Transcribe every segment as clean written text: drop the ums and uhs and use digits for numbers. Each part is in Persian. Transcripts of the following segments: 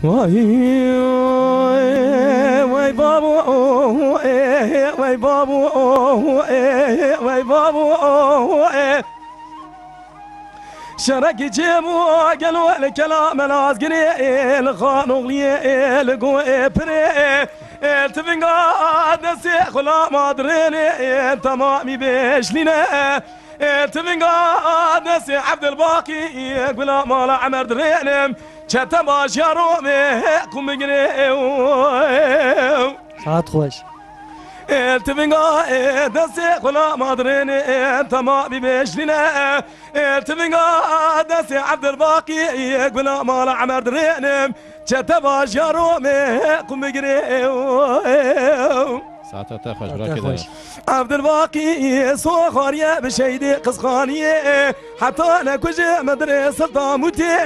وای وای بابو وای بابو وای بابو شرك جيبو قالوا الكلام العسكري الخانوغلي القوي بري التفنقا نسي خلا ما دريني تمامي بيش لنا التفنقا نسي عبد الباقي يقول ما لا عمر درينم شتباش يا رومي قم بقري ساعت خوش التفنقا دسي خلا ما دريني تمامي بيش لنا التفنقا دسي عبد الباقي يقول ما لا عمر درينم شتباش يا رومي قم بقري ساعتها خوش براكي عبد الباقي صخارية بشيدي قسخانية حتى أنا كجي مدرسة طاموتي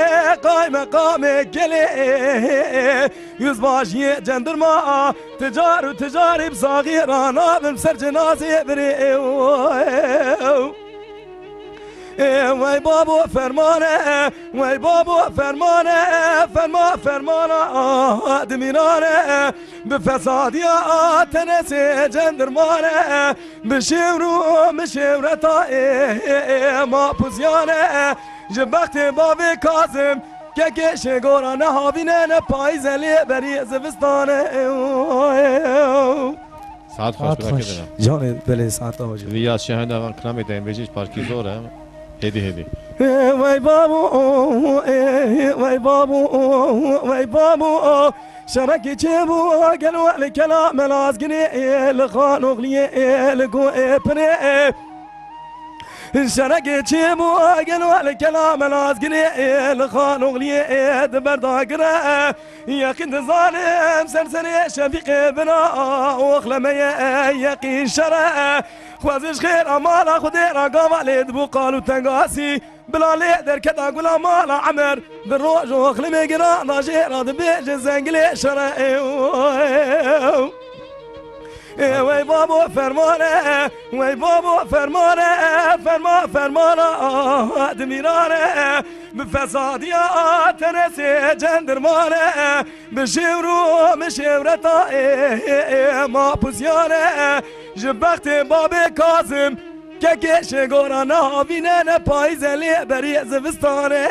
قايمة قامة قلي يزباشي جندرما تجاري بصغيرانا بمسر جنازي بري وای بابو فرمانه وای بابو فرمانه فرمانه دمینانه به فسادیات نسی جندرمانه بشورتا ما پوزیانه جبخت بابی کازم که کش گورانه هاوینه پایزلی بری زوستانه ساعت خوش براكي جان بله ساعت آجا وياس شهد اغان كلامي دايم بيجيش باركي زوره هدي وای بابو وای بابو وای بابو شركي جيبو قالوا الكلام العسكري الخانوغلي القوي بري شركي جيبو قالوا الكلام العسكري الخانوغلي دبرداقرة يا كنت ظالم سرسري شفيق بنا واخلمي يقين شرع خوازش خير امالا خدي رقابة لدبو قالوا تنقاسي بلا ليدر كدا قولا مالا عمر بالروج واخلمي قرا ضاجيرا دبيج الزنقلي شرع وای بابو فرمانه وای بابو فرمانه فرمانه دمیرانه به فسادیات نسی جندرمانه به شورتا ما پوزیانه جبخت باب کازم که کش گورانه هاوینه پایزلی بری زوستانه